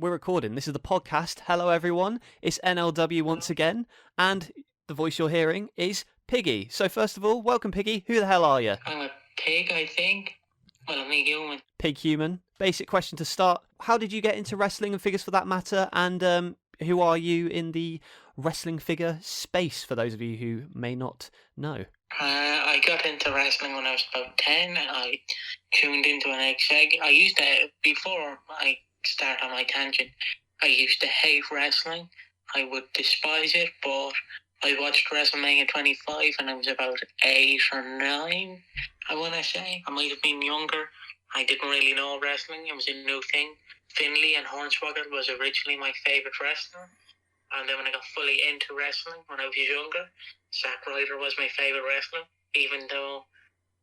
We're recording. This is the podcast. Hello, everyone. It's NLW once again, and the voice you're hearing is Piggy. So, first of all, welcome, Piggy. Who the hell are you? I'm a pig, I think. Well, I'm a human. Pig human. Basic question to start. How did you get into wrestling and figures for that matter? And who are you in the wrestling figure space, for those of you who may not know? I got into wrestling when I was about 10, and I tuned into an egg. I used to, before I start on my tangent, I used to hate wrestling. I would despise it, but I watched WrestleMania 25 and I was about 8 or 9, I want to say. I might have been younger. I didn't really know wrestling. It was a new thing. Finlay and Hornswoggle was originally my favourite wrestler. And then when I got fully into wrestling when I was younger, Zack Ryder was my favourite wrestler. Even though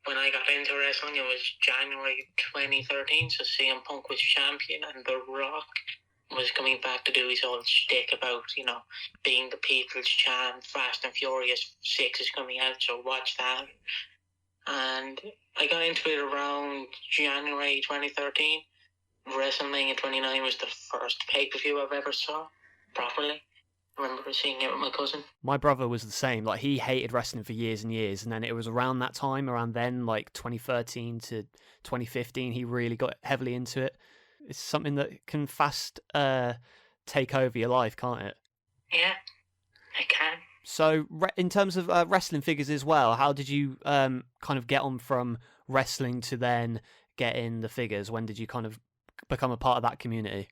when I got into wrestling, it was January 2013, so CM Punk was champion and The Rock was coming back to do his old shtick about, being the people's champ. Fast and Furious 6 is coming out, so watch that. And I got into it around January 2013. WrestleMania 29 was the first pay-per-view I've ever saw properly. I remember seeing it with my cousin. My brother was the same. Like, he hated wrestling for years and years, and then it was around then, like 2013 to 2015, he really got heavily into it. It's something that can fast take over your life, can't it? Yeah, it can. So, in terms of wrestling figures as well, how did you kind of get on from wrestling to then get in the figures? When did you kind of become a part of that community?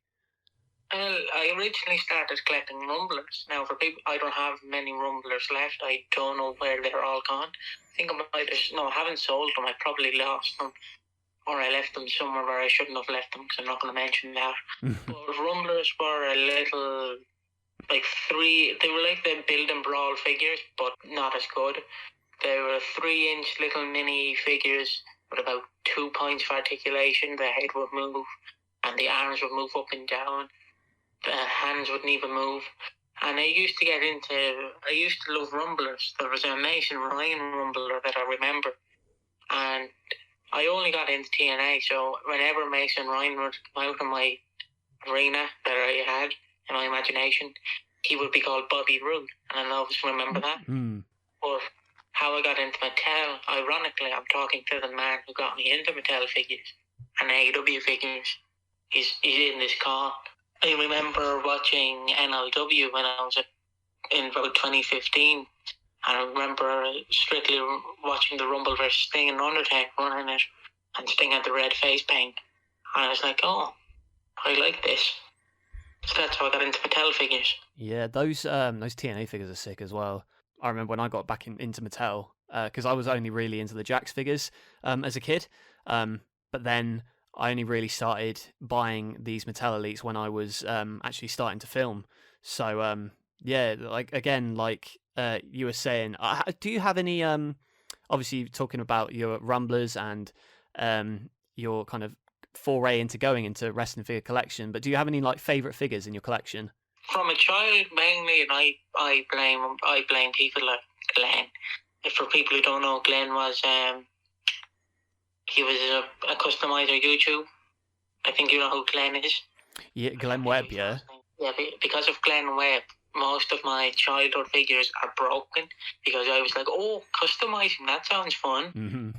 Well, I originally started collecting rumblers. Now, for people, I don't have many rumblers left. I don't know where they're all gone. I think I haven't sold them. I probably lost them. Or I left them somewhere where I shouldn't have left them, because I'm not going to mention that. But rumblers were a little, they were like the Build and Brawl figures, but not as good. They were 3-inch little mini figures with about 2 points of articulation. The head would move, and the arms would move up and down. The hands wouldn't even move. And I used to love rumblers. There was a Mason Ryan rumbler that I remember. And I only got into TNA, so whenever Mason Ryan would come out of my arena that I had in my imagination, he would be called Bobby Roode. And I'll always remember that. But how I got into Mattel, ironically, I'm talking to the man who got me into Mattel figures and AEW figures. He's in this call. I remember watching NLW when I was in about 2015, and I remember strictly watching the Rumble versus Sting and Undertaker running it, and Sting had the red face paint, and I was like, oh, I like this. So that's how I got into Mattel figures. Yeah, those TNA figures are sick as well. I remember when I got back into Mattel, because I was only really into the Jakks figures as a kid, but then I only really started buying these Mattel Elites when I was actually starting to film. So, yeah, you were saying, do you have any, obviously talking about your Rumblers and your kind of foray into going into wrestling figure collection, but do you have any favourite figures in your collection? From a child, mainly, and I blame people like Glenn. For people who don't know, Glenn was... he was a customizer YouTube. I think you know who Glenn is. Yeah, Glenn Webb, yeah. Yeah, because of Glenn Webb, most of my childhood figures are broken, because I was like, oh, customizing, that sounds fun. Mm-hmm.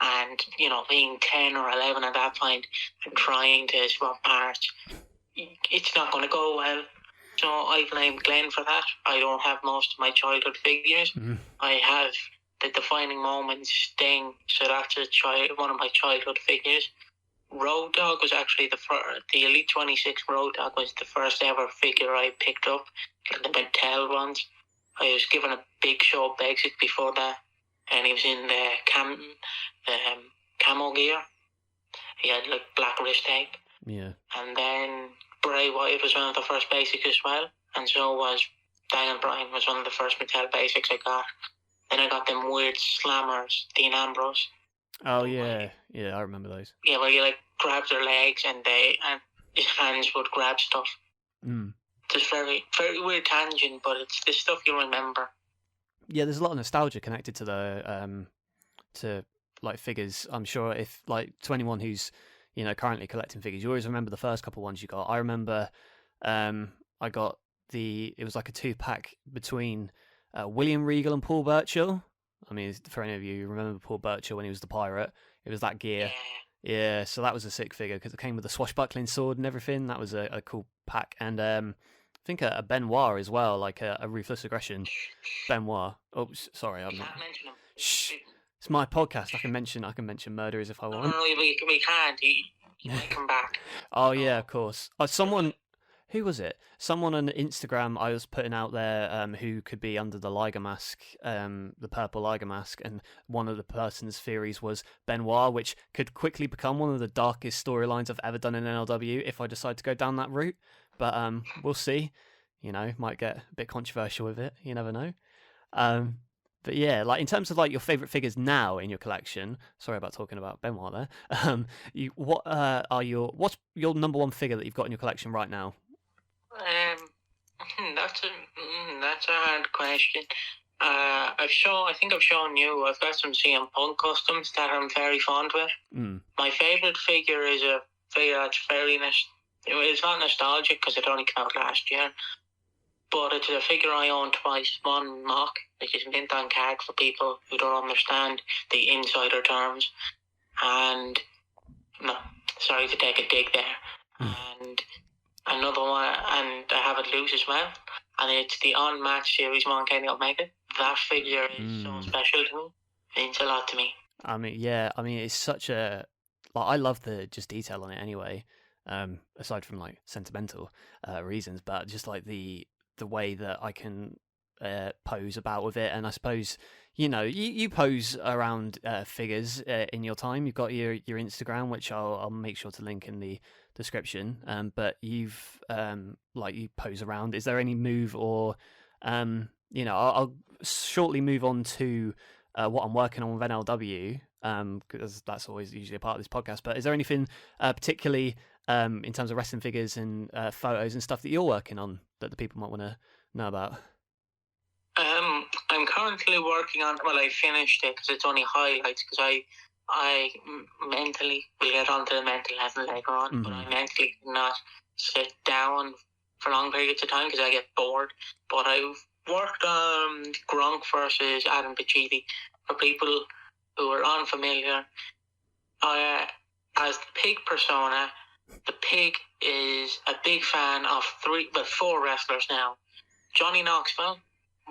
And being 10 or 11 at that point and trying to swap parts, it's not going to go well. So I blame Glenn for that. I don't have most of my childhood figures. Mm-hmm. I have the defining moment Sting, so that's one of my childhood figures. Road Dogg was actually the Elite 26 Road Dogg was the first ever figure I picked up, the Mattel ones. I was given a big show exit before that, and he was in the camo gear. He had black wrist tape. Yeah. And then Bray Wyatt was one of the first basics as well, and so was Daniel Bryan was one of the first Mattel basics I got. Then I got them weird slammers, Dean Ambrose. Oh yeah, I remember those. Yeah, where you grab their legs and his hands would grab stuff. Just very, very weird tangent, but it's the stuff you remember. Yeah, there's a lot of nostalgia connected to the figures. I'm sure if to anyone who's currently collecting figures, you always remember the first couple ones you got. I remember I got it was like a 2-pack between William Regal and Paul Burchill. I mean, for any of you who remember Paul Burchill when he was the pirate, it was that gear. Yeah, so that was a sick figure because it came with a swashbuckling sword and everything. That was a cool pack. And I think a Benoit as well, like a Ruthless Aggression Benoit. Oh, sorry, I'm not. Mention him. Shh. It's my podcast. I can mention murderers if I want. No, we can't. He might come back. Oh yeah, of course. Who was it? Someone on Instagram I was putting out there who could be under the Liger mask, the purple Liger mask, and one of the person's theories was Benoit, which could quickly become one of the darkest storylines I've ever done in NLW if I decide to go down that route. But we'll see. Might get a bit controversial with it. You never know. But yeah, like in terms of like your favorite figures now in your collection. Sorry about talking about Benoit there. What's your number one figure that you've got in your collection right now? That's a hard question. I think I've shown you. I've got some CM Punk customs that I'm very fond with. My favorite figure is a figure that's it's not nostalgic because it only came out last year, but it's a figure I own twice. One mock, which is mint on card for people who don't understand the insider terms, and no, sorry to take a dig there, and another one, and I have it loose as well, and it's the Unmatched Series Kenny Omega. That figure is so special to me. It means a lot to me. I mean, yeah, it's such a I love the just detail on it anyway. Aside from like sentimental reasons, but just like the way that I can pose about with it, and I suppose you pose around figures in your time. You've got your Instagram, which I'll make sure to link in the description. But you've you pose around. Is there any move or I'll shortly move on to what I'm working on with NLW, because that's always usually a part of this podcast. But is there anything particularly in terms of wrestling figures and photos and stuff that you're working on that the people might want to know about? I'm currently working on. Well, I finished it because it's only highlights. Because I mentally, we'll get onto the mental level later on, but I mentally cannot sit down for long periods of time because I get bored. But I've worked on Gronk versus Adam Pacitti. For people who are unfamiliar, as the Pig persona, the Pig is a big fan of 4 wrestlers now: Johnny Knoxville,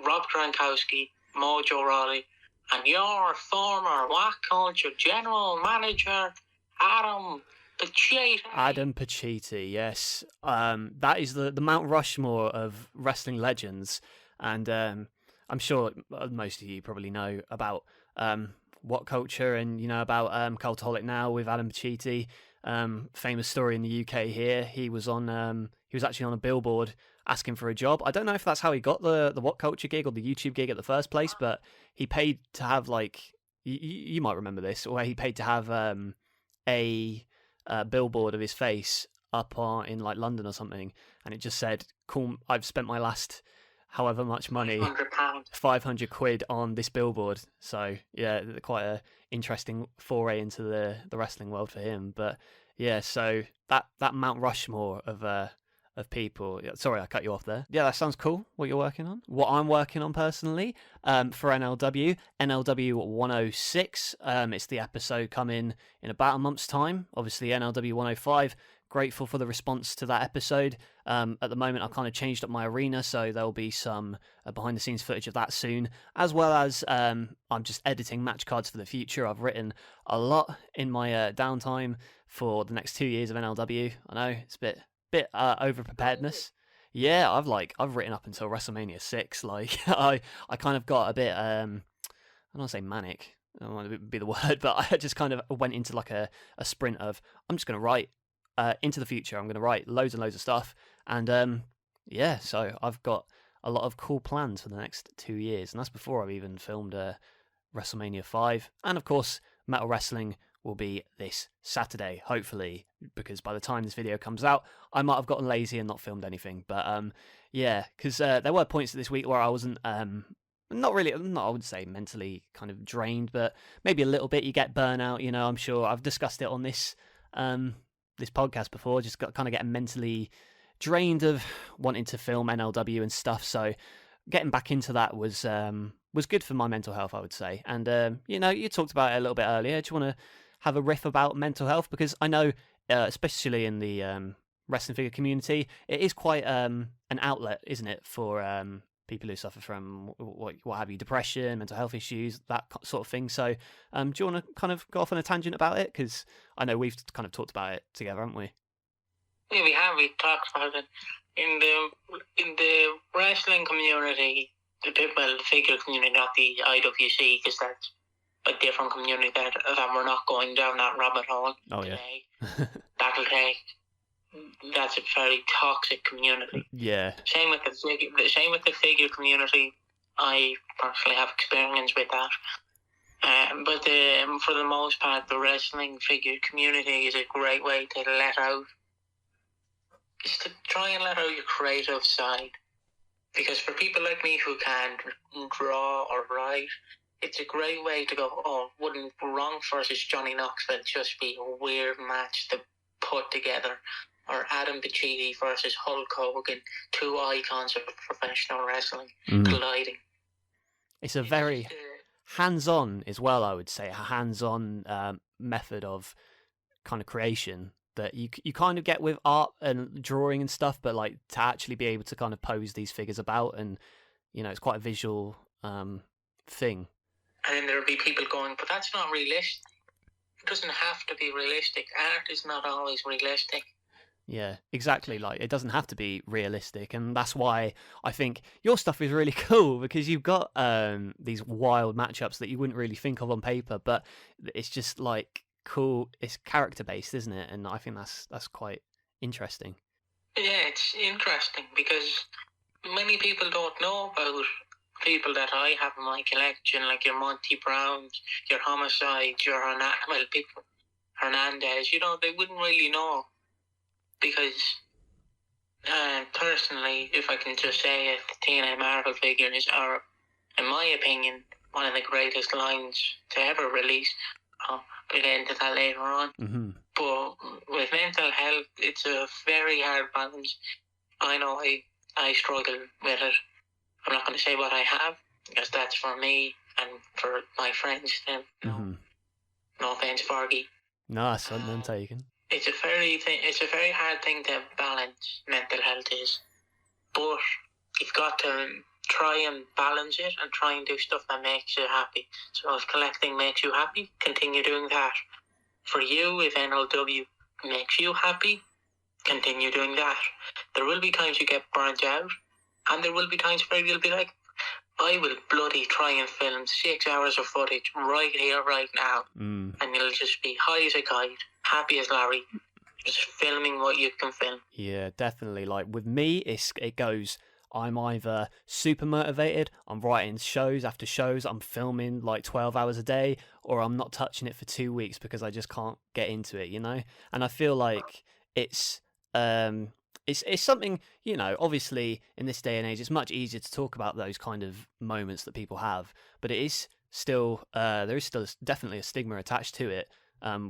Rob Gronkowski, Mojo Rawley, and your former What Culture General Manager, Adam Pacitti. Adam Pacitti, yes. That is the Mount Rushmore of wrestling legends. And I'm sure most of you probably know about What Culture and, about Cultaholic Now with Adam Pacitti. Famous story in the UK here. He was actually on a billboard asking for a job. I don't know if that's how he got the What Culture gig or the YouTube gig at the first place, but he paid to have you might remember this, where he paid to have a billboard of his face up in like London or something, and it just said, "Cool, I've spent my last however much money, £500 on this billboard." So yeah, quite a interesting foray into the wrestling world for him. But yeah, so that Mount Rushmore of people. Sorry, I cut you off there. Yeah, that sounds cool. What you're working on? What I'm working on personally for NLW 106. It's the episode coming in about a month's time. Obviously, NLW 105. Grateful for the response to that episode. At the moment, I've kind of changed up my arena, so there'll be some behind-the-scenes footage of that soon, as well as I'm just editing match cards for the future. I've written a lot in my downtime for the next 2 years of NLW. I know it's a bit over preparedness. Yeah, I've written up until WrestleMania 6. I kind of got a bit I don't want to say manic. I don't want to be the word, but I just kind of went into like a sprint of I'm just going to write. Into the future, I'm going to write loads and loads of stuff, and yeah, so I've got a lot of cool plans for the next 2 years, and that's before I've even filmed WrestleMania 5, and of course, Metal Wrestling will be this Saturday, hopefully, because by the time this video comes out, I might have gotten lazy and not filmed anything, but yeah, because there were points this week where I wasn't, I would say mentally kind of drained, but maybe a little bit. You get burnout, I'm sure I've discussed it on this this podcast before, just got kind of getting mentally drained of wanting to film NLW and stuff. So getting back into that was good for my mental health, I would say. And you talked about it a little bit earlier. Do you want to have a riff about mental health? Because I know, especially in the wrestling figure community, it is quite an outlet, isn't it, for people who suffer from what have you, depression, mental health issues, that sort of thing. So do you want to kind of go off on a tangent about it? Because I know we've kind of talked about it together, haven't we? Yeah, we have. We talked about it in the wrestling community, the figure community, not the IWC, because that's a different community that we're not going down that rabbit hole today. That's a very toxic community. Yeah. Same with the figure community. I personally have experience with that. But for the most part, the wrestling figure community is a great way to try and let out your creative side. Because for people like me who can't draw or write, it's a great way to go, wouldn't Wrong versus Johnny Knoxville just be a weird match to put together? Or Adam Pacitti versus Hulk Hogan, two icons of professional wrestling colliding. It's a very hands-on as well, I would say, a hands-on method of kind of creation that you kind of get with art and drawing and stuff, but like to actually be able to kind of pose these figures about, and it's quite a visual thing. And then there'll be people going, but that's not realistic. It doesn't have to be realistic. Art is not always realistic. Yeah, exactly. Like, it doesn't have to be realistic, and that's why I think your stuff is really cool, because you've got these wild matchups that you wouldn't really think of on paper, but it's just like cool. It's character based, isn't it? And I think that's quite interesting. Yeah, it's interesting because many people don't know about people that I have in my collection, like your Monty Browns, your Homicides, your Hernandez. They wouldn't really know. Because, personally, if I can just say it, the TNA Marvel figures are, in my opinion, one of the greatest lines to ever release. We'll get into that later on. Mm-hmm. But with mental health, it's a very hard balance. I know I struggle with it. I'm not going to say what I have, because that's for me and for my friends. Mm-hmm. No offense, Fergie. No, that's none taken. It's a very hard thing to balance, mental health is. But you've got to try and balance it and try and do stuff that makes you happy. So if collecting makes you happy, continue doing that. For you, if NLW makes you happy, continue doing that. There will be times you get burnt out, and there will be times where you'll be like, I will bloody try and film 6 hours of footage right here, right now. And you'll just be high as a kite, happy as Larry, just filming what you can film. Yeah, definitely. Like with me, it goes, I'm either super motivated, I'm writing shows after shows, I'm filming like 12 hours a day, or I'm not touching it for 2 weeks because I just can't get into it, And I feel like it's something, obviously in this day and age, it's much easier to talk about those kind of moments that people have, but it is still, there is still definitely a stigma attached to it,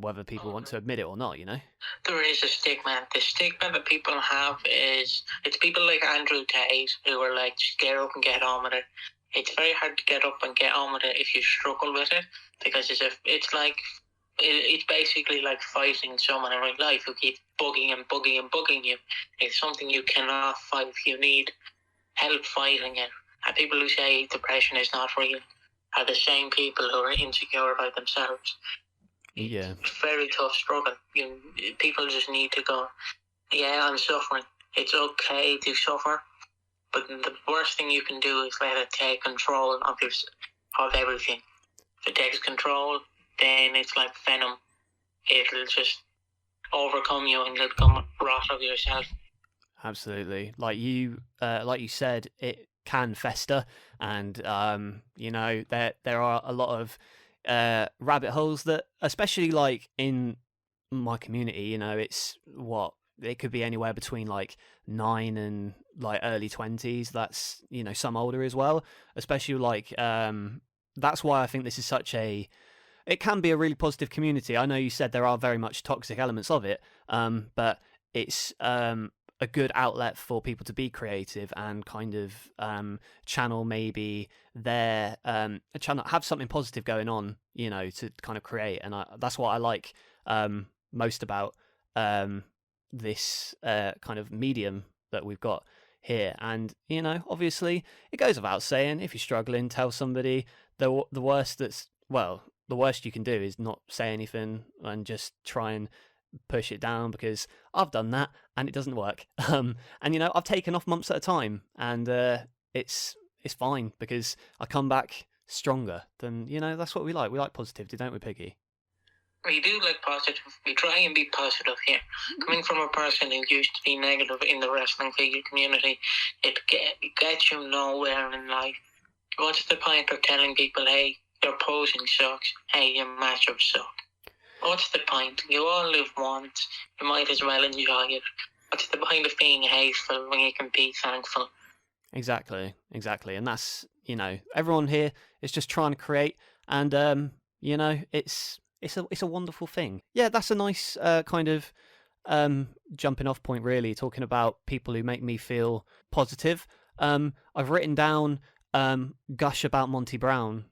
whether people want to admit it or not, There is a stigma. The stigma that people have is, it's people like Andrew Tate who are like, just get up and get on with it. It's very hard to get up and get on with it if you struggle with it, because it's basically like fighting someone in real life who keeps bugging you. It's something you cannot fight. You need help fighting it. And people who say depression is not real are the same people who are insecure about themselves. Yeah. It's a very tough struggle. People just need to go, yeah, I'm suffering. It's okay to suffer, but the worst thing you can do is let it take control of everything. If it takes control, then it's like venom. It'll just overcome you and you'll become rot of yourself. Absolutely. Like you said, it can fester, and there are a lot of rabbit holes that, especially like in my community, it could be anywhere between like 9 and like early 20s. That's some older as well, especially like that's why I think this is such a it can be a really positive community. I know you said there are very much toxic elements of it, but it's a good outlet for people to be creative and kind of channel maybe their channel, have something positive going on, to kind of create. And that's what I like most about this kind of medium that we've got here. And obviously it goes without saying, if you're struggling, tell somebody. The worst the worst you can do is not say anything and just try and push it down, because I've done that and it doesn't work. And I've taken off months at a time, and it's fine, because I come back stronger. Then that's what we like. We like positivity, don't we, Piggy? We do like positive. We try and be positive here. Coming from a person who used to be negative in the wrestling figure community, it gets you nowhere in life. What's the point of telling people, hey, your posing sucks, hey, your matchups suck? What's the point? You all live once. You might as well enjoy it. What's the point of being hateful when you can be thankful? Exactly. And that's, everyone here is just trying to create, and it's a wonderful thing. Yeah, that's a nice kind of jumping off point, really, talking about people who make me feel positive. I've written down gush about Monty Brown,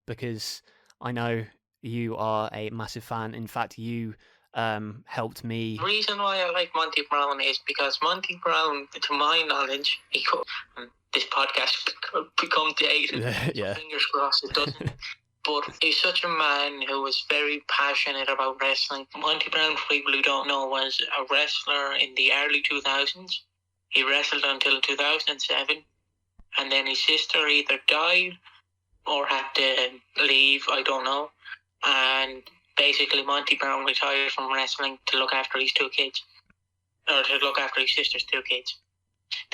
because I know you are a massive fan. In fact, you helped me. The reason why I like Monty Brown is because Monty Brown, to my knowledge, this podcast could become dated. Yeah. So fingers crossed it doesn't. But he's such a man who was very passionate about wrestling. Monty Brown, for people who don't know, was a wrestler in the early 2000s. He wrestled until 2007. And then his sister either died or had to leave, I don't know. And basically Monty Brown retired from wrestling to look after his two kids. Or to look after his sister's two kids.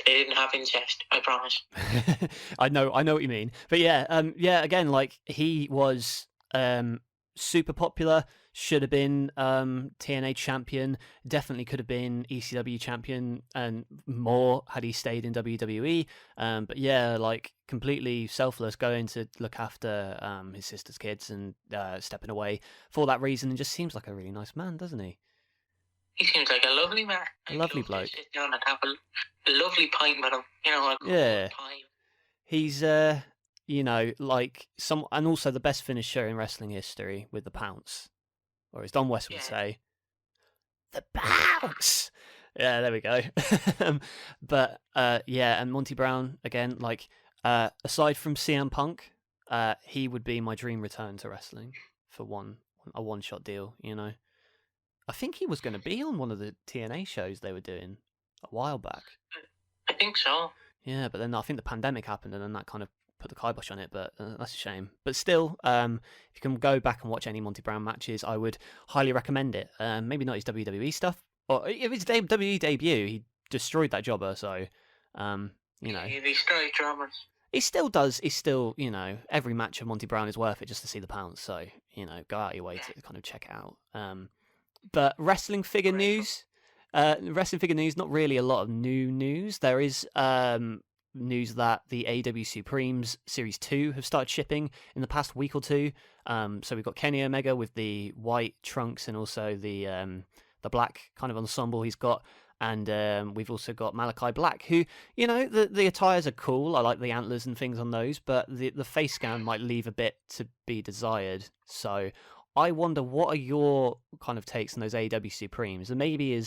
They didn't have incest, I promise. I know what you mean. But yeah, again, like, he was super popular, should have been TNA champion, definitely could have been ECW champion and more had he stayed in WWE. But yeah, like, completely selfless, going to look after his sister's kids and stepping away for that reason, and just seems like a really nice man, doesn't he? He seems like a lovely man. A lovely bloke. Sit down and have a lovely pint with him. Yeah. Pint. He's like some, and also the best finisher in wrestling history with the pounce, or as Don West would say, the pounce. Yeah, there we go. But and Monty Brown again, like, aside from CM Punk, he would be my dream return to wrestling for a one-shot deal. I think he was going to be on one of the TNA shows they were doing a while back. I think so. Yeah, but then I think the pandemic happened, and then that kind of put the kibosh on it, but that's a shame. But still, if you can go back and watch any Monty Brown matches, I would highly recommend it. Maybe not his WWE stuff, or if his WWE debut, he destroyed that jobber, so, He destroyed jobbers. He still does. He's still, every match of Monty Brown is worth it just to see the pounds, so, go out of your way to kind of check it out. But wrestling figure news, not really a lot of new news. There is news that the AEW Supremes Series 2 have started shipping in the past week or two. So we've got Kenny Omega with the white trunks and also the black kind of ensemble he's got. And we've also got Malachi Black, who, the attires are cool. I like the antlers and things on those, but the face scan might leave a bit to be desired. So I wonder, what are your kind of takes on those AEW Supremes, and maybe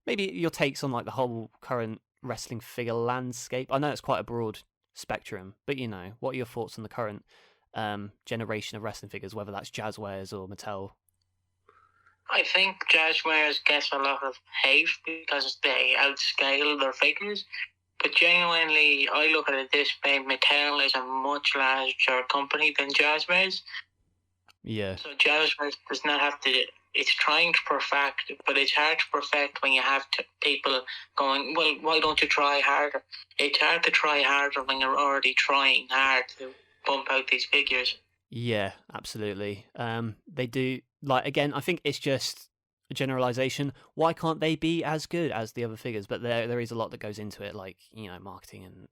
your takes on, like, the whole current wrestling figure landscape. I know it's quite a broad spectrum, but what are your thoughts on the current generation of wrestling figures, whether that's Jazzwares or Mattel? I think Jazzwares gets a lot of hate because they outscale their figures, but genuinely, I look at it this way: Mattel is a much larger company than Jazzwares. Yeah. So Jazzwares does not have to. It's trying to perfect, but it's hard to perfect when you have people going, well, why don't you try harder? It's hard to try harder when you're already trying hard to bump out these figures. Yeah, absolutely. They do, like, again, I think it's just generalization. Why can't they be as good as the other figures? But there is a lot that goes into it, like, you know, marketing and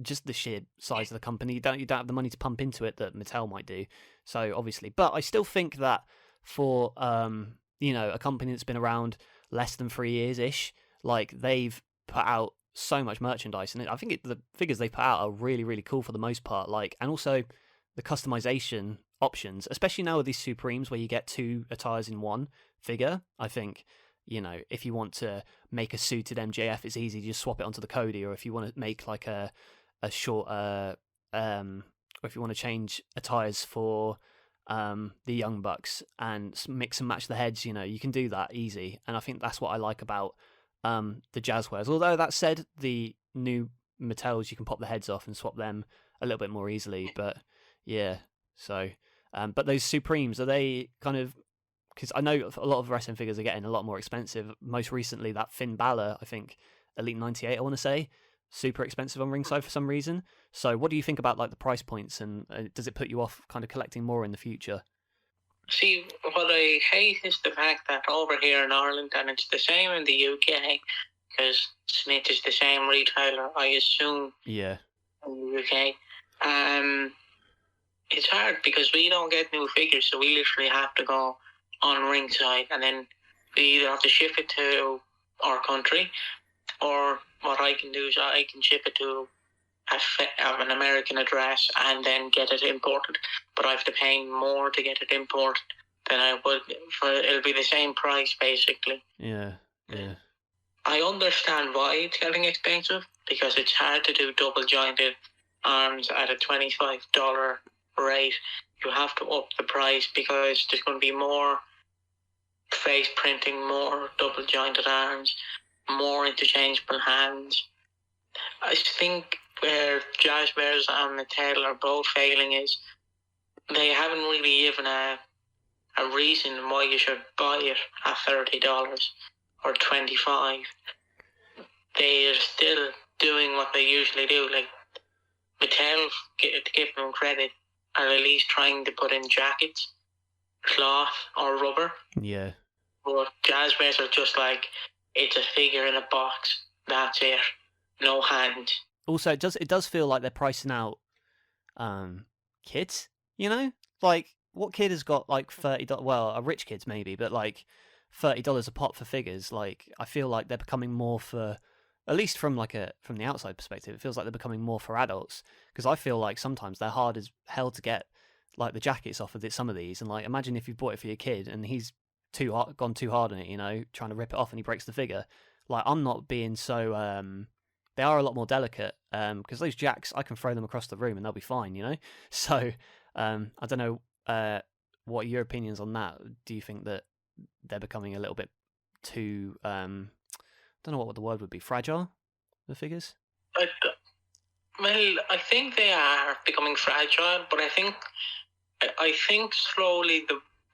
just the sheer size of the company. You don't have the money to pump into it that Mattel might do. So obviously, but I still think that for you know, a company that's been around less than 3 years ish, like, they've put out so much merchandise, and I think the figures they put out are really, really cool for the most part. Like, and also the customization options, especially now with these Supremes where you get 2 attires in one figure. I think, you know, if you want to make a suited MJF, it's easy to just swap it onto the Cody, or if you want to make like a short or if you want to change attires for the Young Bucks and mix and match the heads, you know, you can do that easy. And I think that's what I like about the Jazzwares. Although that said, the new Mattels, you can pop the heads off and swap them a little bit more easily. But yeah, so but those Supremes, are they kind of, because I know a lot of wrestling figures are getting a lot more expensive. Most recently, that Finn Balor, I think Elite 98, I want to say, super expensive on ringside for some reason. So what do you think about like the price points, and does it put you off kind of collecting more in the future? See, what I hate is the fact that over here in Ireland, and it's the same in the UK, because Smith is the same retailer, I assume. Yeah. In the UK. It's hard because we don't get new figures, so we literally have to go on ringside, and then we either have to ship it to our country, or what I can do is I can ship it to an American address and then get it imported. But I have to pay more to get it imported than I would for. It'll be the same price basically. Yeah. I understand why it's getting expensive, because it's hard to do double jointed arms at a $25 rate. You have to up the price because there's going to be more face printing, more double jointed arms, more interchangeable hands. I think where Jazzwares and Mattel are both failing is they haven't really given a reason why you should buy it at $30 or $25. They are still doing what they usually do. Like, Mattel, to give them credit, are at least trying to put in jackets, cloth or rubber. Yeah. But Jazzwares are just like, it's a figure in a box. That's it. No hand. Also, it does feel like they're pricing out kids, you know? Like, what kid has got like $30? Well, a rich kid's maybe, but like $30 a pop for figures. Like, I feel like they're becoming more for, at least from the outside perspective, it feels like they're becoming more for adults. Because I feel like sometimes they're hard as hell to get, like, the jackets off of some of these. And like, imagine if you bought it for your kid and he's gone too hard on it, you know, trying to rip it off, and he breaks the figure. Like, I'm not being so. They are a lot more delicate, because those jacks, I can throw them across the room and they'll be fine, you know. So I don't know what are your opinions on that. Do you think that they're becoming a little bit too don't know what the word would be, fragile, the figures? I think they are becoming fragile, but I think slowly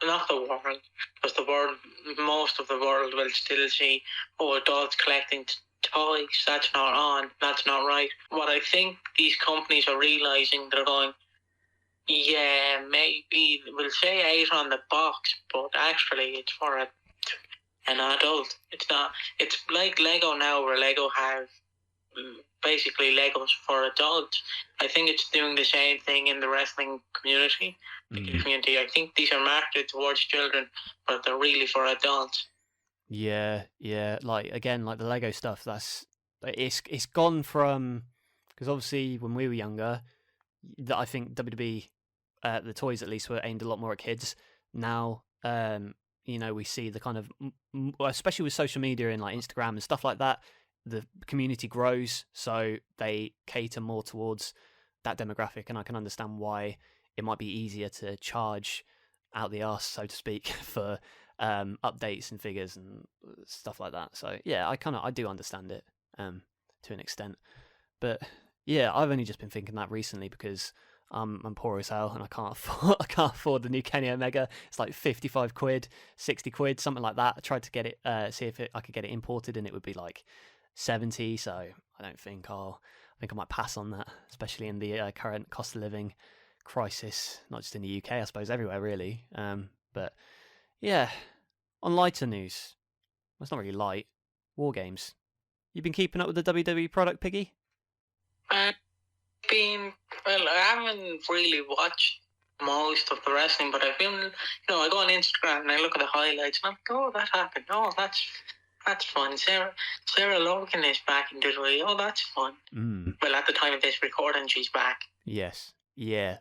not the world, because most of the world will still see, adults collecting toys. That's not on. That's not right. What I think these companies are realizing, they're going, yeah, maybe we'll say 8 on the box, but actually it's for an adult. It's not. It's like Lego now, where Lego have basically Legos for adults. I think it's doing the same thing in the wrestling community. I think these are marketed towards children, but they're really for adults. Yeah. Like, again, like the Lego stuff, it's gone from, because obviously when we were younger, that I think WWE, the toys at least, were aimed a lot more at kids. Now, you know, we see the kind of, especially with social media and like Instagram and stuff like that, the community grows, so they cater more towards that demographic, and I can understand why it might be easier to charge out the arse, so to speak, for updates and figures and stuff like that. So yeah, I do understand it to an extent, but yeah, I've only just been thinking that recently because I'm poor as hell and I can't afford the new Kenny Omega. It's like 55 quid, 60 quid, something like that. I tried to get it, see if I could get it imported, and it would be like 70. So I think I might pass on that, especially in the current cost of living crisis, not just in the UK, I suppose everywhere really. But yeah, On lighter news, well, it's not really light. War games. You been keeping up with the WWE product, Piggy? I've been, well, I haven't really watched most of the wrestling, but I've been, I go on Instagram and I look at the highlights and I'm like, oh, that happened. Oh, that's fun. Sarah Logan is back in WWE. Oh, that's fun. Well, at the time of this recording, she's back. Yes. Yeah.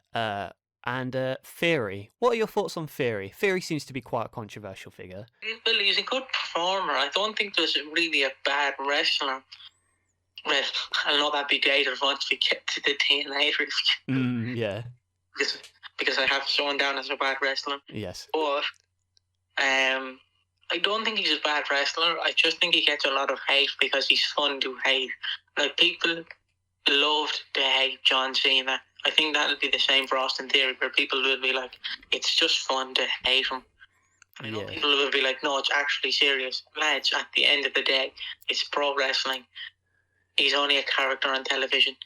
And Theory. What are your thoughts on Theory? Theory seems to be quite a controversial figure. Well, he's a good performer. I don't think there's really a bad wrestler. Well, I know that'd be dated once we get to the TNA review. Yeah. Because I have someone down as a bad wrestler. Yes. But I don't think he's a bad wrestler. I just think he gets a lot of hate because he's fun to hate. Like, people loved to hate John Cena. I think that'll be the same for Austin Theory, where people will be like, it's just fun to hate him. And I know people will be like, no, it's actually serious. Lads, at the end of the day, it's pro wrestling. He's only a character on television.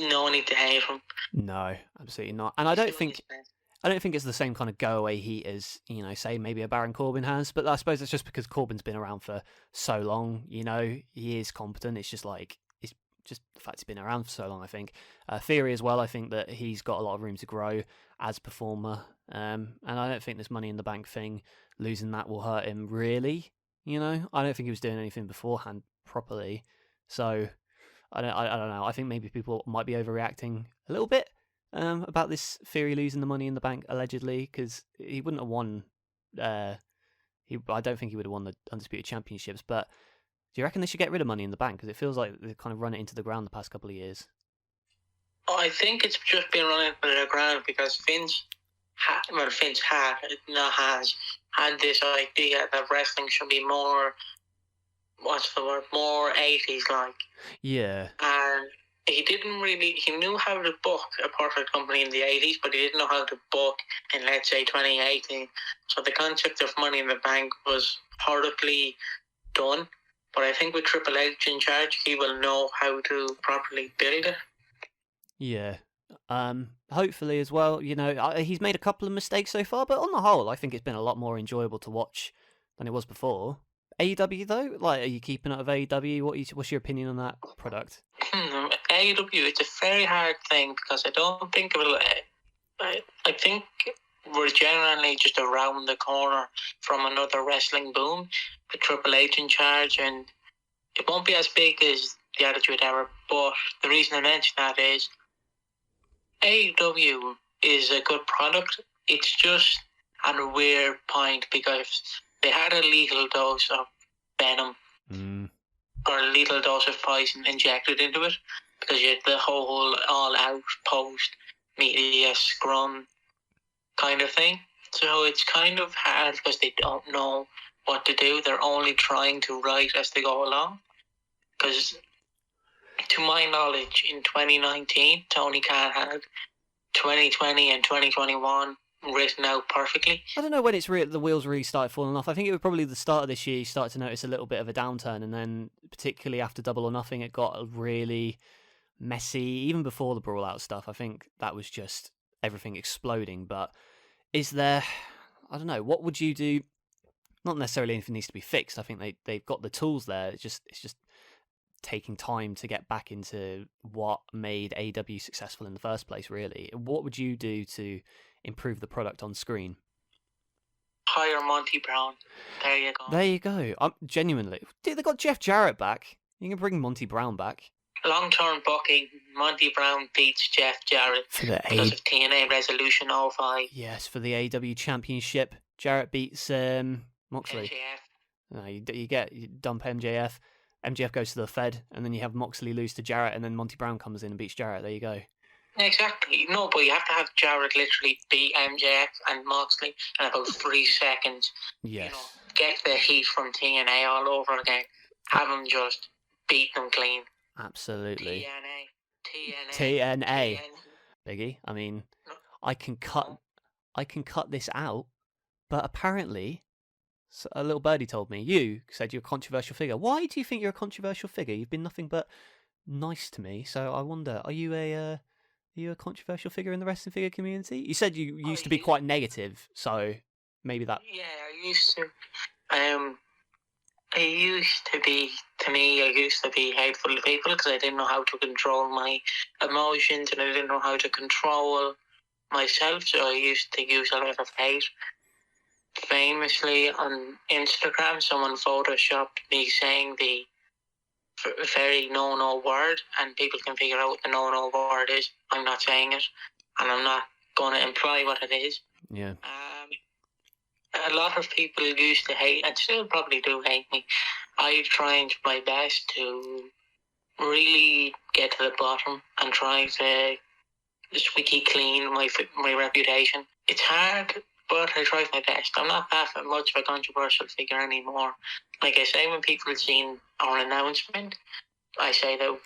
No need to hate him. No, absolutely not. And I don't think it's the same kind of go away heat as, say maybe a Baron Corbin has, but I suppose it's just because Corbin's been around for so long, he is competent. It's just like, it's just the fact he's been around for so long, I think. Theory as well, I think that he's got a lot of room to grow as a performer. And I don't think this Money in the Bank thing, losing that will hurt him really. I don't think he was doing anything beforehand properly. So I don't know. I think maybe people might be overreacting a little bit about this Theory losing the Money in the Bank allegedly, because he wouldn't have won. I don't think he would have won the Undisputed Championships. But do you reckon they should get rid of Money in the Bank? Because it feels like they've kind of run it into the ground the past couple of years. I think it's just been running into the ground because Vince has had this idea that wrestling should be more, more 80s like. Yeah. And he knew how to book a Perfect Company in the 80s, but he didn't know how to book in, let's say, 2018. So the concept of Money in the Bank was horribly done. But I think with Triple H in charge, he will know how to properly build it. Yeah. Hopefully as well, he's made a couple of mistakes so far, but on the whole, I think it's been a lot more enjoyable to watch than it was before. AEW though, like, are you keeping up with AEW? What's your opinion on that product? AEW, it's a very hard thing because I don't think it will. I think we're generally just around the corner from another wrestling boom with Triple H in charge, and it won't be as big as the Attitude Era. But the reason I mention that is AEW is a good product. It's just at a weird point because they had a lethal dose of venom or a lethal dose of poison injected into it because you had the whole all-out post-media scrum kind of thing. So it's kind of hard because they don't know what to do. They're only trying to write as they go along. Because to my knowledge, in 2019, Tony Khan had 2020 and 2021 written out perfectly. I don't know when the wheels really started falling off. I think it was probably the start of this year you started to notice a little bit of a downturn, and then particularly after Double or Nothing, it got really messy. Even before the Brawl Out stuff, I think that was just everything exploding. But is there, I don't know, what would you do? Not necessarily anything needs to be fixed. I think they've got the tools there. It's just taking time to get back into what made AEW successful in the first place, really. What would you do to improve the product on screen? Hire Monty Brown. There you go. There you go. Genuinely. Dude, they got Jeff Jarrett back. You can bring Monty Brown back. Long-term booking, Monty Brown beats Jeff Jarrett because of TNA Resolution 05. Yes, for the AEW Championship. Jarrett beats Moxley. MJF. No, you dump MJF. MJF goes to the Fed, and then you have Moxley lose to Jarrett, and then Monty Brown comes in and beats Jarrett. There you go. Exactly. No, but you have to have Jarrett literally beat MJF and Moxley in about 3 seconds. Yes. Get the heat from TNA all over again. Have them just beat them clean. Absolutely. TNA. TNA. Biggie, I mean, I can cut this out, but apparently, a little birdie told me, you said you're a controversial figure. Why do you think you're a controversial figure? You've been nothing but nice to me, so I wonder, are you a controversial figure in the wrestling figure community? You said you used to be quite negative, so maybe that... Yeah, I used to. I used to be hateful to people because I didn't know how to control my emotions and I didn't know how to control myself, so I used to use a lot of hate. Famously on Instagram, someone photoshopped me saying the very no word, and people can figure out what the no word is. I'm not saying it, and I'm not going to imply what it is. Yeah. A lot of people used to hate, and still probably do hate me. I tried my best to really get to the bottom and try to squeaky clean my reputation. It's hard, but I try my best. I'm not that much of a controversial figure anymore. Like I say, when people have seen our announcement, I say that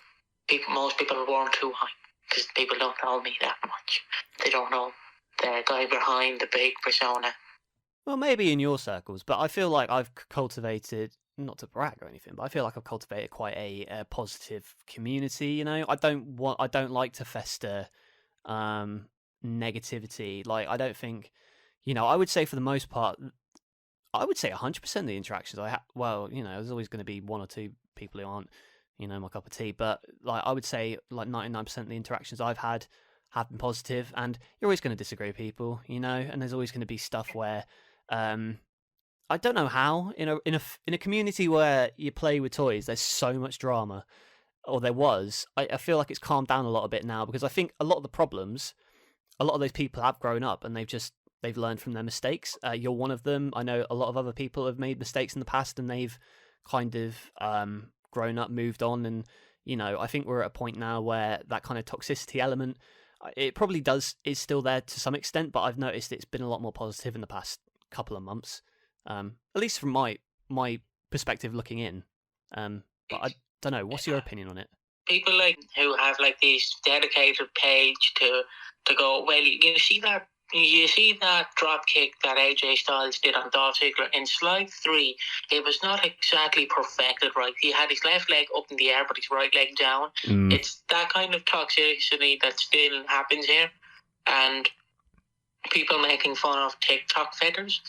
most people weren't too high because people don't know me that much. They don't know the guy behind the big persona. Well, maybe in your circles, but I feel like I've cultivated, not to brag or anything, but I feel like I've cultivated quite a positive community. You know, I don't like to fester negativity. Like, I don't think, I would say for the most part, I would say 100% of the interactions I have. Well, there's always going to be one or two people who aren't, my cup of tea. But like, I would say like 99% of the interactions I've had have been positive, and you're always going to disagree with people, and there's always going to be stuff where. I don't know how in a community where you play with toys, there's so much drama, or there was. I feel like it's calmed down a lot a bit now because I think a lot of the problems, a lot of those people have grown up and they've learned from their mistakes. You're one of them. I know a lot of other people have made mistakes in the past and they've kind of grown up, moved on, and I think we're at a point now where that kind of toxicity element, it probably is still there to some extent, but I've noticed it's been a lot more positive in the past couple of months, at least from my perspective looking in. But I don't know. What's your opinion on it? People like who have like this dedicated page to go. Well, you see that drop kick that AJ Styles did on Dolph Ziggler in slide 3. It was not exactly perfected right. He had his left leg up in the air, but his right leg down. It's that kind of toxicity that still happens here, and people making fun of TikTok fetters.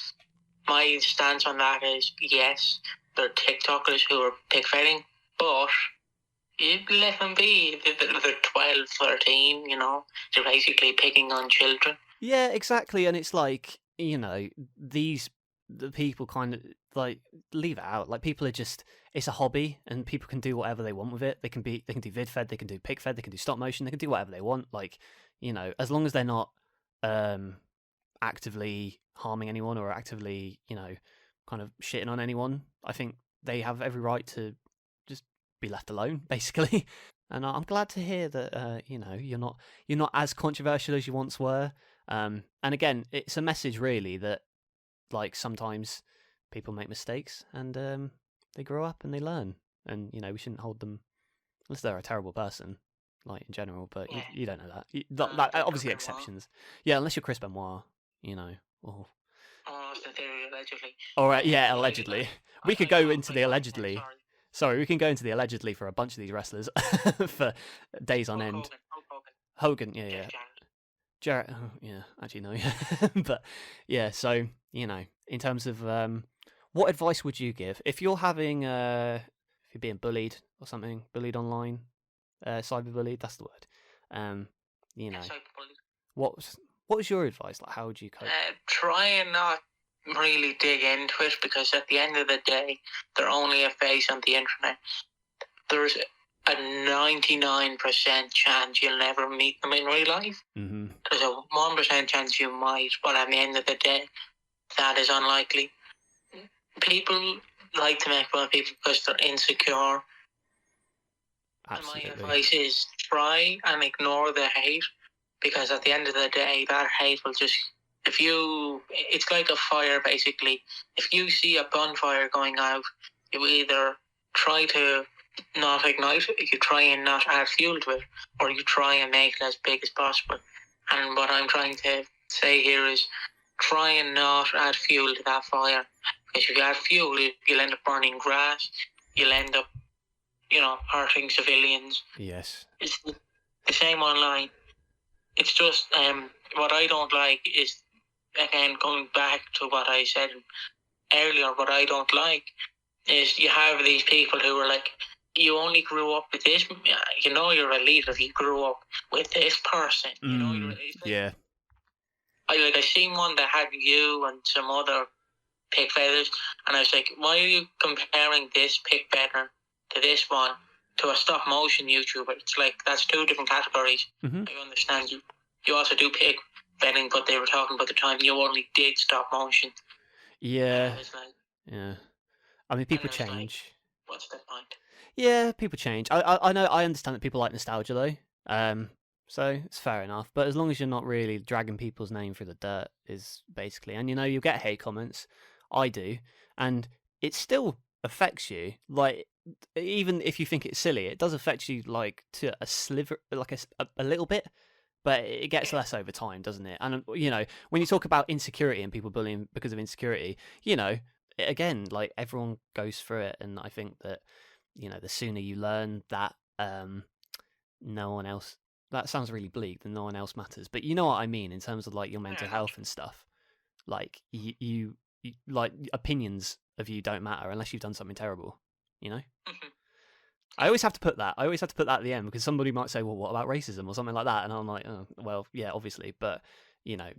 My stance on that is yes, they're TikTokers who are pig fetting, but you let them be. They're 12, 13, they're basically picking on children. Yeah, exactly. And it's like, the people kind of like leave it out. Like, people are just, it's a hobby and people can do whatever they want with it. They can do VidFed, they can do PigFed, they can do stop motion, they can do whatever they want. Like, as long as they're not actively harming anyone or actively, kind of shitting on anyone, I think they have every right to just be left alone, basically. And I'm glad to hear that you're not as controversial as you once were. And again, it's a message really that like sometimes people make mistakes and they grow up and they learn, and we shouldn't hold them unless they're a terrible person, like in general. But yeah. you don't know that. That obviously exceptions. Yeah, unless you're Chris Benoit, or. Allegedly. All right, yeah, allegedly. We could go into the allegedly. Sorry, we can go into the allegedly for a bunch of these wrestlers for days on end. Hogan, yeah. Jarrett, yeah, actually no, yeah. But yeah, so, in terms of what advice would you give if you're having, if you're being bullied or something, bullied online, cyberbullied, that's the word. What was your advice? Like, how would you cope? Try and not really dig into it, because at the end of the day, they're only a face on the internet. There's a 99% chance you'll never meet them in real life. Mm-hmm. There's a 1% chance you might, but at the end of the day, that is unlikely. People like to make fun of people because they're insecure. Absolutely. And my advice is try and ignore the hate, because at the end of the day, that hate will just, it's like a fire basically. If you see a bonfire going out, you either try to not ignite it, you try and not add fuel to it, or you try and make it as big as possible. And what I'm trying to say here is try and not add fuel to that fire, because if you add fuel, you'll end up burning grass, you'll end up, hurting civilians. Yes. It's the same online. It's just what I don't like is, again, going back to what I said earlier, what I don't like is you have these people who are like, you only grew up with this. You know you're elite if you grew up with this person. You know you're elite. Yeah. I seen one that had you and some other pick feathers, and I was like, why are you comparing this pick feather to this one to a stop motion YouTuber? It's like, that's two different categories. I understand you also do pick feathering, but they were talking about the time you only did stop motion. Yeah. Like, yeah. I mean, people change. Like, what's the point? Yeah, people change. I know. I understand that people like nostalgia though. So it's fair enough. But as long as you're not really dragging people's name through the dirt, is basically. And you'll get hate comments. I do, and it still affects you. Like, even if you think it's silly, it does affect you, like, to a sliver, like a little bit. But it gets less over time, doesn't it? And when you talk about insecurity and people bullying because of insecurity, again, like, everyone goes through it, and I think that the sooner you learn that no one else. That sounds really bleak. That no one else matters, but you know what I mean in terms of, like, your mental health and stuff. Like, you like, opinions of you don't matter unless you've done something terrible. I always have to put that. At the end, because somebody might say, "Well, what about racism or something like that?" And I'm like, "Oh, well, yeah, obviously, but transphobia,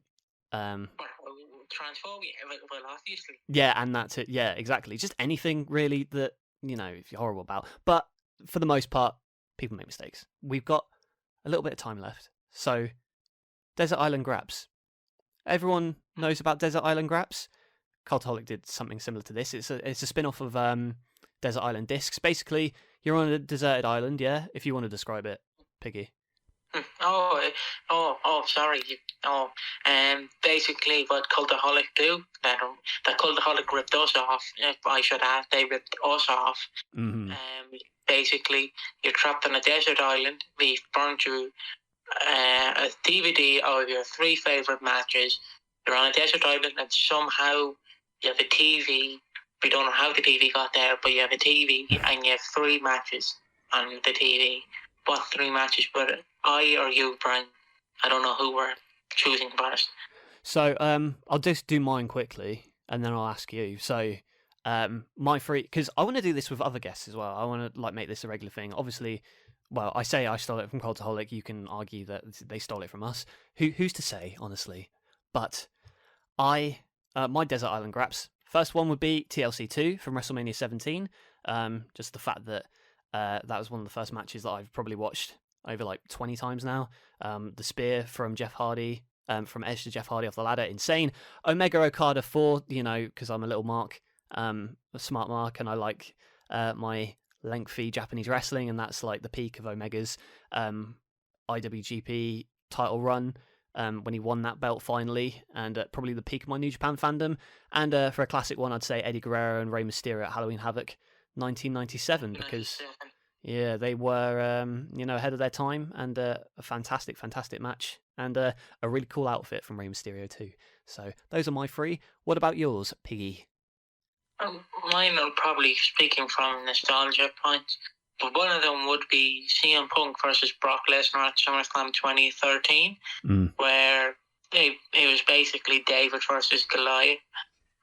well, obviously, yeah, and that's it. Yeah, exactly. Just anything really that if you're horrible about. But for the most part, people make mistakes. We've got a little bit of time left, so Desert Island Grabs. Everyone knows about Desert Island Grabs. Cultaholic did something similar to this. It's a spin-off of Desert Island Discs. Basically, you're on a deserted island, yeah, if you want to describe it, Piggy. Sorry. Basically what Cultaholic do, that Cultaholic ripped us off, I should add, they ripped us off. Basically, you're trapped on a desert island. We've burnt you a DVD of your 3 favourite matches. You're on a desert island and somehow you have a TV. We don't know how the TV got there, but you have a TV and you have 3 matches on the TV. What 3 matches? But I or you, Brian? I don't know who we're choosing first. So I'll just do mine quickly, and then I'll ask you. So my 3, because I want to do this with other guests as well. I want to, like, make this a regular thing. Obviously, well, I say I stole it from Cultaholic. You can argue that they stole it from us. Who's to say, honestly? But my Desert Island Graps. First one would be TLC 2 from WrestleMania 17. Just the fact that that was one of the first matches that I've probably watched over like 20 times now. The spear from Jeff Hardy, from Edge to Jeff Hardy off the ladder, insane. Omega Okada 4, because I'm a little mark, a smart mark, and I like my lengthy Japanese wrestling, and that's like the peak of Omega's IWGP title run. When he won that belt finally, and probably the peak of my New Japan fandom. And for a classic one, I'd say Eddie Guerrero and Rey Mysterio at Halloween Havoc 1997, because they were ahead of their time, and a fantastic match, and a really cool outfit from Rey Mysterio too. So those are my 3. What about yours, Piggy? Mine are probably speaking from nostalgia points. But one of them would be CM Punk versus Brock Lesnar at SummerSlam 2013, where it was basically David versus Goliath.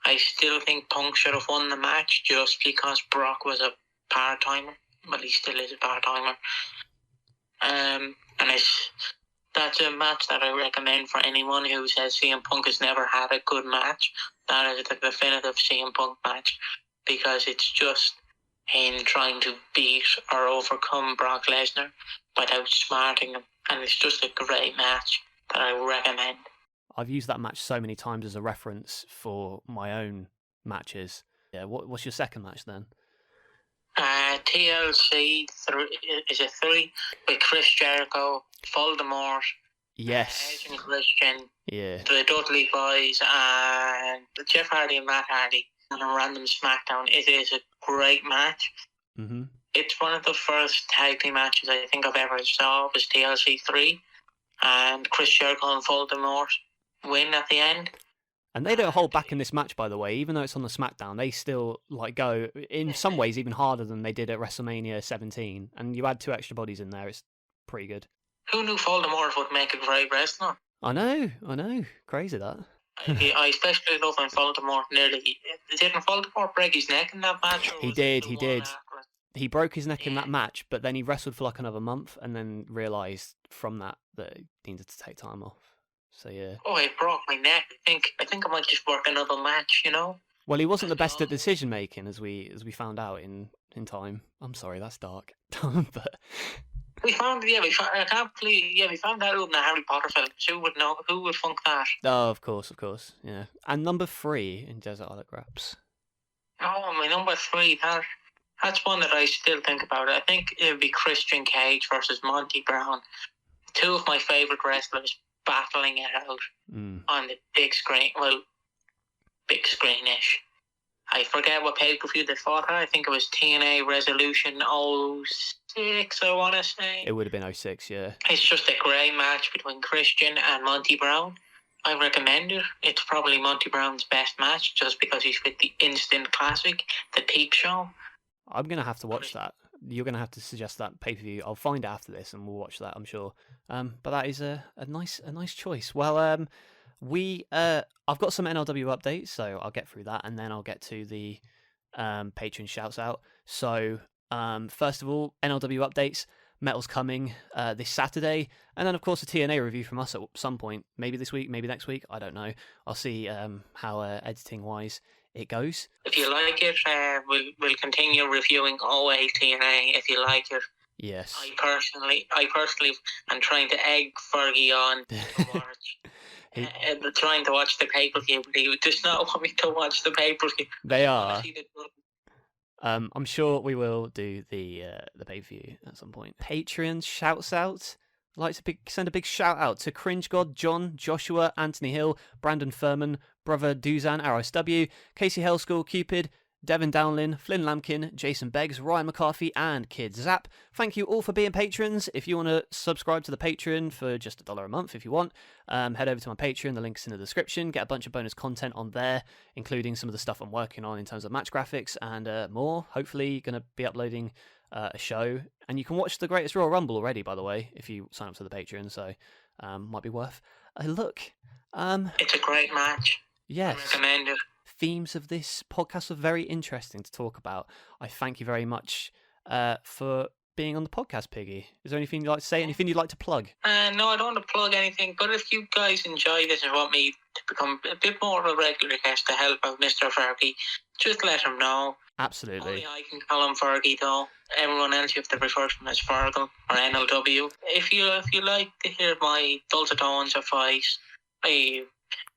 I still think Punk should have won the match just because Brock was a part-timer. Well, he still is a part-timer. And that's a match that I recommend for anyone who says CM Punk has never had a good match. That is the definitive CM Punk match, because it's just him trying to beat or overcome Brock Lesnar by outsmarting him, and it's just a great match that I recommend. I've used that match so many times as a reference for my own matches. Yeah, what's your second match then? TLC 3 is a 3 with Chris Jericho, Voldemort, yes, Edge and Christian, yeah, the Dudley Boys, and Jeff Hardy and Matt Hardy on a random SmackDown. It is a great match. Mm-hmm. It's one of the first tag team matches I think I've ever saw. Was TLC 3, and Chris Jericho and Voldemort win at the end. And they don't hold back in this match, by the way. Even though it's on the SmackDown, they still go in some ways even harder than they did at WrestleMania 17. And you add 2 extra bodies in there, it's pretty good. Who knew Voldemort would make a great wrestler? I know. Crazy that. I especially love when Voldemort didn't Voldemort break his neck in that match? Or He was it did. the He one did. after it? He broke his neck in Yeah. that match, but then he wrestled for like another month, and then realised from that he needed to take time off. So yeah. Oh, it broke my neck. I think I might just work another match. Well, he wasn't the That's best at all. decision making, as we found out in time. I'm sorry, that's dark, but We found I can't believe we found that out in the Harry Potter films. Who would know? Who would funk that? oh, of course, yeah. And number 3 in Desert Island Graps. Oh, my number 3. That's one that I still think about. I think it would be Christian Cage versus Monty Brown. 2 of my favourite wrestlers battling it out on the big screen. Well, big screen-ish. I forget what pay-per-view they fought at. I think it was TNA Resolution 06, I want to say. It would have been 06, yeah. It's just a great match between Christian and Monty Brown. I recommend it. It's probably Monty Brown's best match just because he's with the instant classic, the Peep Show. I'm going to have to watch that. You're going to have to suggest that pay-per-view. I'll find it after this and we'll watch that, I'm sure. But that is a nice choice. Well, I've got some NLW updates, so I'll get through that and then I'll get to the patron shouts out. So, first of all, NLW updates. Metal's coming this Saturday, and then of course a TNA review from us at some point, maybe this week, maybe next week, I don't know. I'll see how editing wise it goes. If you like it, we'll continue reviewing OA TNA if you like it. Yes. I personally am trying to egg Fergie on to watch. Trying to watch the pay-per-view, but he does not want me to watch the pay-per-view. They are. I'm sure we will do the pay-per-view at some point. Patreon shouts out. I'd like to send a big shout out to Cringe God, John, Joshua, Anthony Hill, Brandon Furman, Brother Duzan, RSW, Casey Hellschool, Cupid, Devin Downlin, Flynn Lampkin, Jason Beggs, Ryan McCarthy, and Kid Zap. Thank you all for being patrons. If you want to subscribe to the Patreon for just $1 a month, if you want, head over to my Patreon. The link's in the description. Get a bunch of bonus content on there, including some of the stuff I'm working on in terms of match graphics and more. Hopefully, going to be uploading a show. And you can watch the Greatest Royal Rumble already, by the way, if you sign up to the Patreon. So, might be worth a look. It's a great match. Yes. I recommend it. Themes of this podcast are very interesting to talk about. I thank you very much for being on the podcast, Piggy. Is there anything you'd like to say? Anything you'd like to plug? No, I don't want to plug anything, but if you guys enjoy this and want me to become a bit more of a regular guest to help out Mr. Fergie, just let him know. Absolutely. Only I can call him Fergie, though. Everyone else, you have to refer to him as Fergal or NLW. If you like to hear my dulcet tones of voice, I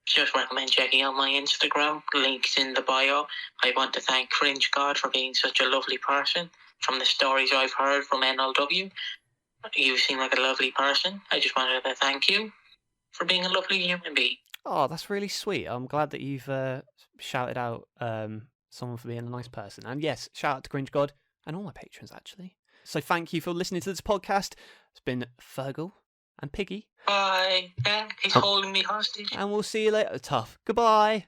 just recommend checking out my Instagram. Links in the bio. I want to thank Cringe God for being such a lovely person. From the stories I've heard from NLW, you seem like a lovely person. I just wanted to thank you for being a lovely human being. Oh, that's really sweet. I'm glad that you've shouted out someone for being a nice person. And yes, shout out to Cringe God and all my patrons, actually. So thank you for listening to this podcast. It's been Fergal and Piggy. Bye. Yeah, he's holding me hostage. And we'll see you later. Tough. Goodbye.